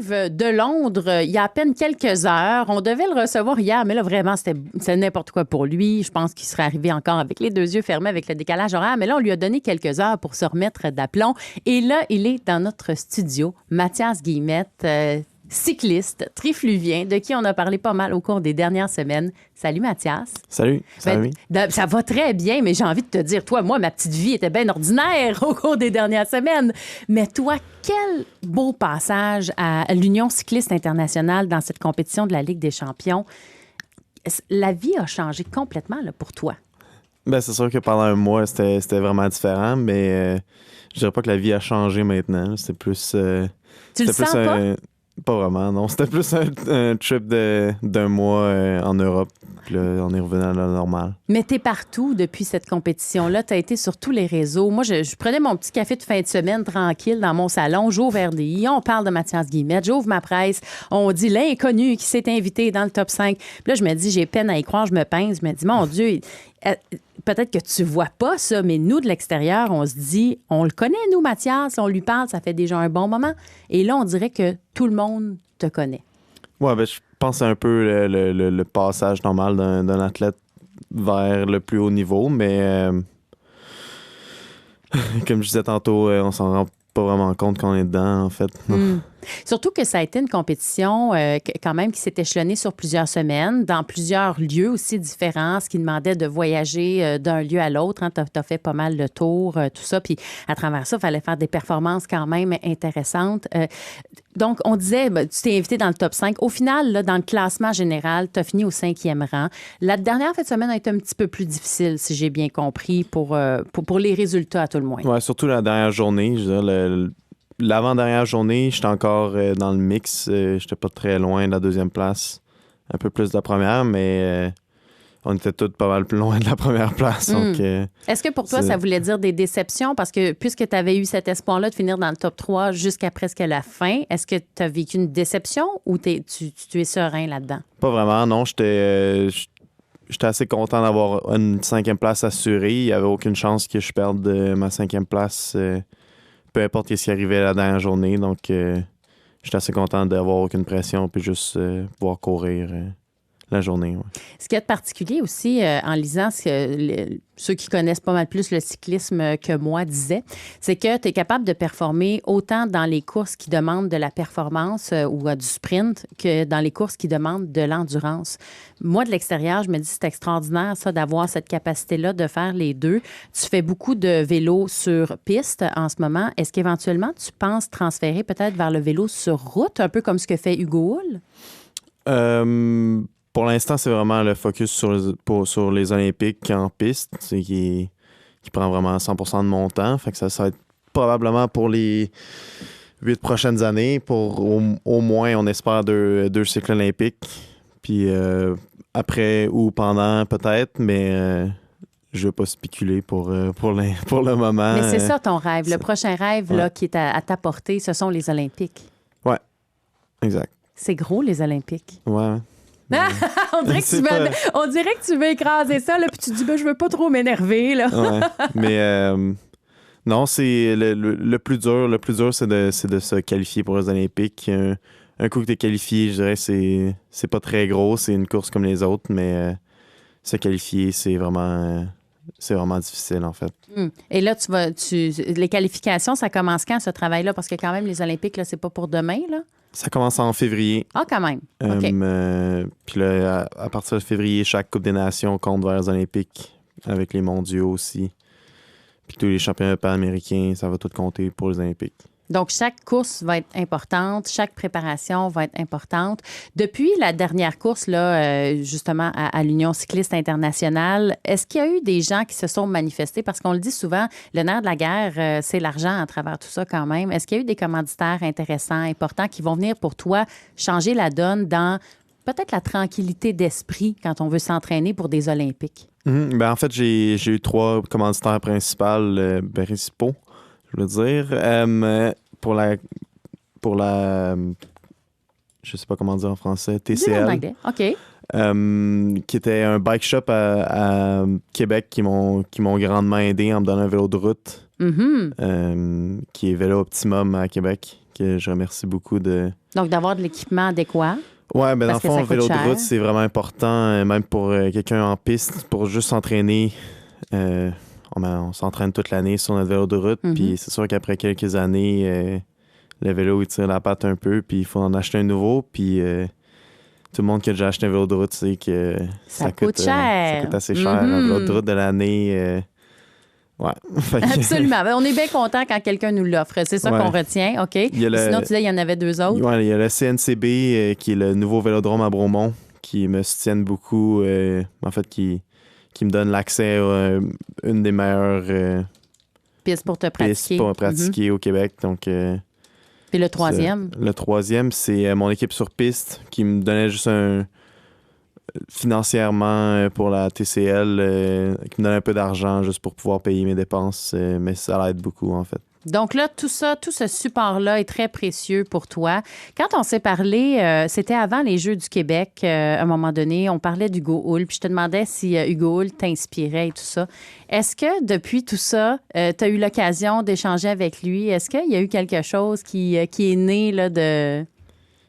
de Londres il y a à peine quelques heures. On devait le recevoir hier, mais là, vraiment, c'était n'importe quoi pour lui. Je pense qu'il serait arrivé encore avec les deux yeux fermés avec le décalage horaire. Mais là, on lui a donné quelques heures pour se remettre d'aplomb. Et là, il est dans notre studio. Mathias Guillemette, cycliste, trifluvien, de qui on a parlé pas mal au cours des dernières semaines. Salut Mathias. Salut, salut. Ça va très bien, mais j'ai envie de te dire, toi, moi, ma petite vie était bien ordinaire au cours des dernières semaines. Mais toi, quel beau passage à l'Union cycliste internationale dans cette compétition de la Ligue des champions. La vie a changé complètement là, pour toi. Ben, c'est sûr que pendant un mois, c'était vraiment différent, mais je dirais pas que la vie a changé maintenant. C'est plus... Tu le sens pas? Pas vraiment, non. C'était plus un trip d'un mois en Europe. Puis là, on est revenu à la normale. Mais t'es partout depuis cette compétition-là. T'as été sur tous les réseaux. Moi, je prenais mon petit café de fin de semaine tranquille dans mon salon. J'ouvre RDI, on parle de Mathias Guillemette. J'ouvre ma presse. On dit l'inconnu qui s'est invité dans le top 5. Puis là, je me dis, j'ai peine à y croire. Je me pince. Je me dis, mon Dieu, peut-être que tu vois pas ça, mais nous, de l'extérieur, on se dit, on le connaît, nous, Mathias. On lui parle, ça fait déjà un bon moment. Et là, on dirait que tout le monde te connaît. Ouais, ben, je pense que c'est un peu le passage normal d'un athlète vers le plus haut niveau, mais comme je disais tantôt, on s'en rend pas vraiment compte qu'on est dedans, en fait. Surtout que ça a été une compétition quand même qui s'est échelonnée sur plusieurs semaines, dans plusieurs lieux aussi différents, ce qui demandait de voyager d'un lieu à l'autre. Hein. Tu as fait pas mal de tours, tout ça. Puis à travers ça, il fallait faire des performances quand même intéressantes. Donc, on disait, tu t'es invité dans le top 5. Au final, là, dans le classement général, tu as fini au 5e rang. La dernière fin de semaine a été un petit peu plus difficile, si j'ai bien compris, pour les résultats à tout le moins. Ouais, surtout la dernière journée. Je veux dire, l'avant-dernière journée, j'étais encore dans le mix. J'étais pas très loin de la deuxième place. Un peu plus de la première, mais on était tous pas mal plus loin de la première place. Donc, est-ce que pour toi, ça voulait dire des déceptions? Parce que puisque tu avais eu cet espoir-là de finir dans le top 3 jusqu'à presque la fin, est-ce que tu as vécu une déception ou tu es serein là-dedans? Pas vraiment, non. J'étais assez content d'avoir une 5e place assurée. Il n'y avait aucune chance que je perde ma 5e place. Peu importe ce qui arrivait la dernière journée. Donc, j'étais assez content d'avoir aucune pression puis juste pouvoir courir la journée. Ouais. Ce qu'il y a de particulier aussi en lisant ce que ceux qui connaissent pas mal plus le cyclisme que moi disaient, c'est que tu es capable de performer autant dans les courses qui demandent de la performance ou du sprint que dans les courses qui demandent de l'endurance. Moi, de l'extérieur, je me dis c'est extraordinaire ça d'avoir cette capacité-là de faire les deux. Tu fais beaucoup de vélo sur piste en ce moment. Est-ce qu'éventuellement, tu penses transférer peut-être vers le vélo sur route, un peu comme ce que fait Hugo Hull? Pour l'instant, c'est vraiment le focus sur les Olympiques en piste, c'est qui prend vraiment 100% de mon temps. Fait que ça va être probablement pour les 8 prochaines années, pour au moins, on espère, deux cycles olympiques. Puis après ou pendant, peut-être, mais je ne veux pas spéculer pour le moment. Mais c'est ça ton rêve. Le prochain rêve là, qui est à ta portée, ce sont les Olympiques. Ouais, exact. C'est gros, les Olympiques. Ouais. on dirait que tu veux écraser ça, là, puis tu te dis, je veux pas trop m'énerver. Là. Ouais. Mais non, c'est le plus dur. Le plus dur, c'est de se qualifier pour les Olympiques. Un coup que tu es qualifié, je dirais, c'est pas très gros. C'est une course comme les autres, mais se qualifier, c'est vraiment difficile, en fait. Et là, les qualifications, ça commence quand, ce travail-là? Parce que quand même, les Olympiques, là, c'est pas pour demain, là? Ça commence en février. Ah, quand même. OK. Puis là, à partir de février, chaque Coupe des Nations compte vers les Olympiques, avec les mondiaux aussi. Puis tous les championnats panaméricains, ça va tout compter pour les Olympiques. Donc, chaque course va être importante, chaque préparation va être importante. Depuis la dernière course, là, justement, à l'Union cycliste internationale, est-ce qu'il y a eu des gens qui se sont manifestés? Parce qu'on le dit souvent, le nerf de la guerre, c'est l'argent à travers tout ça quand même. Est-ce qu'il y a eu des commanditaires intéressants, importants, qui vont venir pour toi changer la donne dans peut-être la tranquillité d'esprit quand on veut s'entraîner pour des Olympiques? Ben, en fait, j'ai eu 3 commanditaires principaux, je veux dire. Pour la je sais pas comment dire en français, TCL. OK. Qui était un bike shop à Québec qui m'ont grandement aidé en me donnant un vélo de route. Mm-hmm. Qui est Vélo Optimum à Québec, que je remercie beaucoup de... Donc, d'avoir de l'équipement adéquat. Ouais, ben dans le Parce que fond, ça le vélo coûte de cher. route, c'est vraiment important, même pour quelqu'un en piste, pour juste s'entraîner. On s'entraîne toute l'année sur notre vélo de route, puis c'est sûr qu'après quelques années, le vélo, il tire la patte un peu, puis il faut en acheter un nouveau, puis tout le monde qui a déjà acheté un vélo de route sait que Ça coûte cher. ça coûte assez cher. Un vélo de route de l'année, ouais. Fait que- Absolument. Ben, on est bien content quand quelqu'un nous l'offre. C'est ça Ouais. qu'on retient, OK? Il y a le- Sinon, tu disais, il y en avait 2 autres. Ouais, il y a le CNCB, qui est le nouveau vélodrome à Bromont, qui me soutiennent beaucoup, en fait, qui me donne l'accès à une des meilleures Pistes pour te pistes pratiquer. pour pratiquer au Québec. Donc, Puis le troisième. le troisième, c'est mon équipe sur piste qui me donnait juste financièrement pour la TCL, qui me donnait un peu d'argent juste pour pouvoir payer mes dépenses, mais ça l'aide beaucoup, en fait. Donc là, tout ce support-là est très précieux pour toi. Quand on s'est parlé, c'était avant les Jeux du Québec, à un moment donné, on parlait d'Hugo Hull, puis je te demandais si Hugo Hull t'inspirait et tout ça. Est-ce que depuis tout ça, tu as eu l'occasion d'échanger avec lui? Est-ce qu'il y a eu quelque chose qui est né là, de...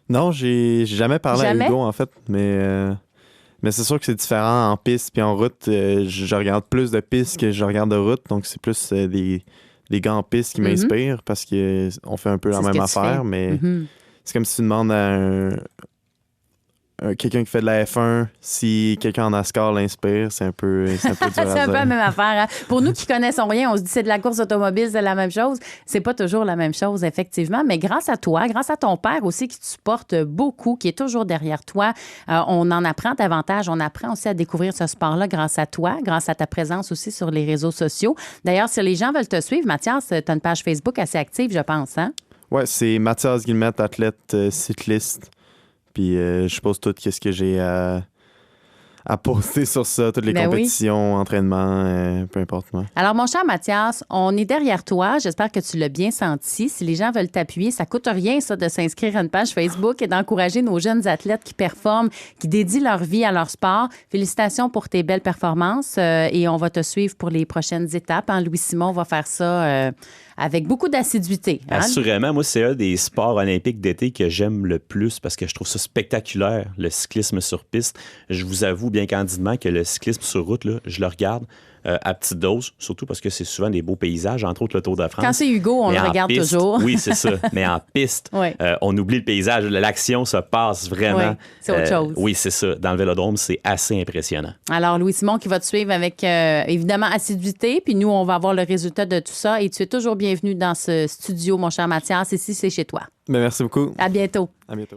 Non, j'ai jamais parlé Jamais? à Hugo, en fait, mais c'est sûr que c'est différent en piste puis en route. Je regarde plus de pistes que je regarde de route, donc c'est plus des gars en piste qui m'inspirent parce qu'on fait un peu la C'est ce même que tu affaire, fais. mais c'est comme si tu demandes à quelqu'un qui fait de la F1 si quelqu'un en NASCAR l'inspire, c'est un peu dur à C'est un peu la dire. même affaire. Hein? Pour nous qui connaissons rien, on se dit c'est de la course automobile, c'est la même chose. C'est pas toujours la même chose, effectivement. Mais grâce à toi, grâce à ton père aussi qui te supporte beaucoup, qui est toujours derrière toi, on en apprend davantage. On apprend aussi à découvrir ce sport-là grâce à toi, grâce à ta présence aussi sur les réseaux sociaux. D'ailleurs, si les gens veulent te suivre, Mathias, tu as une page Facebook assez active, je pense. Hein? Ouais, c'est Mathias Guillemette, athlète cycliste. Puis je pose tout ce que j'ai à poster sur ça, toutes les Ben oui. compétitions, entraînements, peu importe moi. Alors, mon cher Mathias, on est derrière toi. J'espère que tu l'as bien senti. Si les gens veulent t'appuyer, ça coûte rien, ça, de s'inscrire à une page Facebook et d'encourager nos jeunes athlètes qui performent, qui dédient leur vie à leur sport. Félicitations pour tes belles performances et on va te suivre pour les prochaines étapes. Hein? Louis-Simon va faire ça avec beaucoup d'assiduité. Hein? Assurément, moi, c'est un des sports olympiques d'été que j'aime le plus parce que je trouve ça spectaculaire, le cyclisme sur piste. Je vous avoue bien candidement que le cyclisme sur route, là, je le regarde à petite dose, surtout parce que c'est souvent des beaux paysages, entre autres le Tour de France. Quand c'est Hugo, on Mais le en regarde piste, toujours. Oui, c'est ça. Mais en piste, Ouais. on oublie le paysage. L'action se passe vraiment. Ouais, c'est autre chose. Oui, c'est ça. Dans le vélodrome, c'est assez impressionnant. Alors, Louis-Simon qui va te suivre avec, évidemment, assiduité. Puis nous, on va avoir le résultat de tout ça. Et tu es toujours bienvenu dans ce studio, mon cher Mathias. Ici, c'est chez toi. Ben, merci beaucoup. À bientôt. À bientôt.